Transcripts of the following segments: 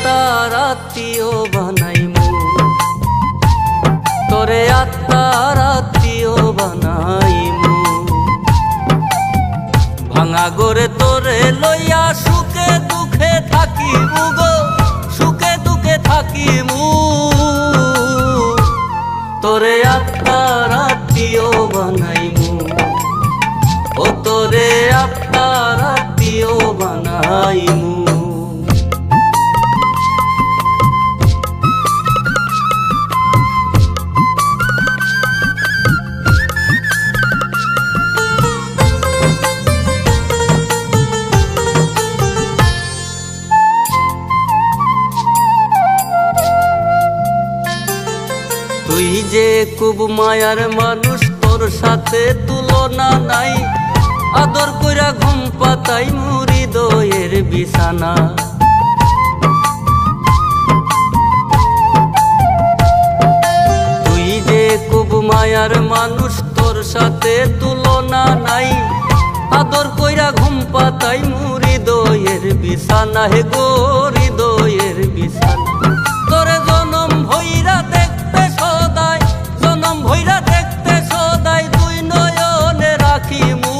আত্মার আত্মীয় বানাইমু, তোরে আত্মার আত্মীয় বানাইমু। ভাঙা গড়ে তোরে লইয়া সুখে দুঃখে থাকিমু গো, সুখে দুঃখে থাকিমু। তোরে আত্মার আত্মীয় বানাইমু, ও তোরে আত্মার আত্মীয় বানাইমু। তুই যে খুব মায়ার মানুষ, তোর সাথে তুলনা নাই। আদর কইরা ঘুম পাতাই হৃদয়ের বিছানা। তুই যে খুব মায়ার মানুষ, তোর সাথে তুলনা নাই। আদর কইরা ঘুম পাতাই হৃদয়ের বিছানা, হে গো হৃদয়ের বিছানা। তোরে জনম ভইরা দেখতে সদাই, জনম ভইরা দেখতে সদাই দুই নয়নে রাখিমু।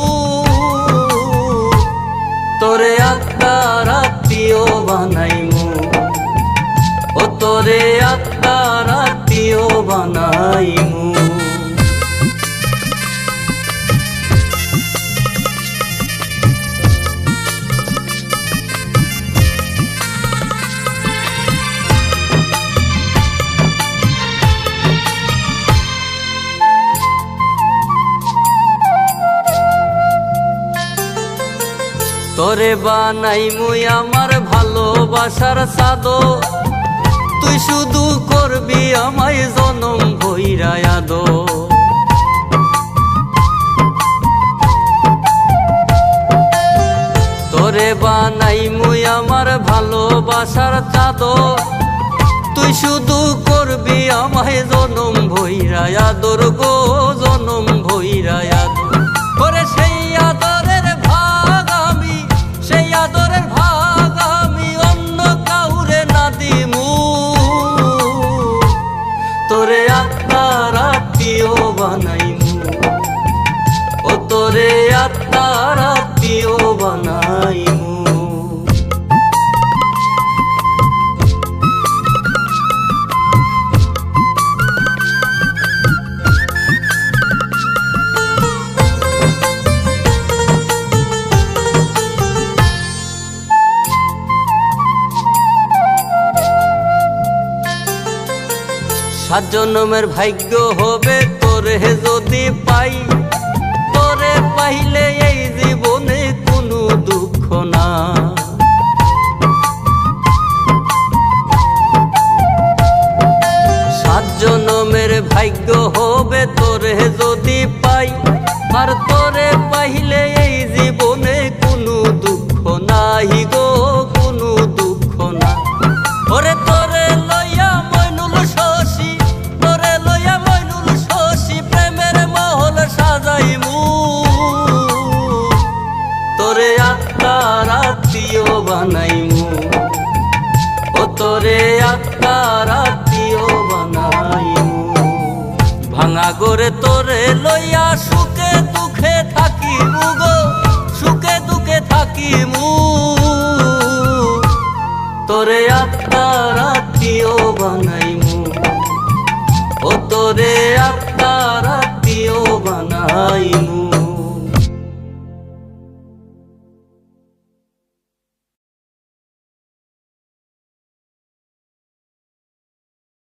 তোরে আত্মার আত্মীয় বানাইমু, ও তোরে আত্মার আত্মীয় বানাইমু। তোরে বানাইমু আমার ভালোবাসার চাদর, তুই শুধু করবি আমায় জনম ভইরা আদর। তোরে বানাইমু আমার ভালোবাসার চাদর, তুই শুধু করবি আমায় জনম ভইরা আদর গো, জনম ভইরা আদর। করে সেই আদরের ভাগ আমি, সেই আদরের ভাগ আমি অন্য কাউরে না দিমু। তোরে আত্মার আত্মীয় বানাইমু, ও তোরে আত্মার আত্মীয় বানাইমু। সাত জন্মের ভাগ্য হবে তোরে যদি পাই, তোরে পাইলে এই জীবনে কোনো দুঃখ না। সাত জন্মের ভাগ্য হবে তোরে যদি পাই, আর তোরে পাইলে এই জীবনে কোনো দুঃখ নাই গো, কোনো দুঃখ না। ওরে তোরে লইয়া মইনুল শশী, তোরে লইয়া মইনুল শশী প্রেমের মহল সাজাইমু। তোরে আত্মার আত্মীয় বানাইমু, ও তোরে আত্মার আত্মীয় বানাইমু। ভাঙা গড়ে তোরে লইয়া সুখে দুঃখে থাকিমু গো, সুখে দুঃখে থাকিমু। তোরে আত্মার আত্মীয় বানাইমু, ও তোরে আত্মার আত্মীয় বানাইমু।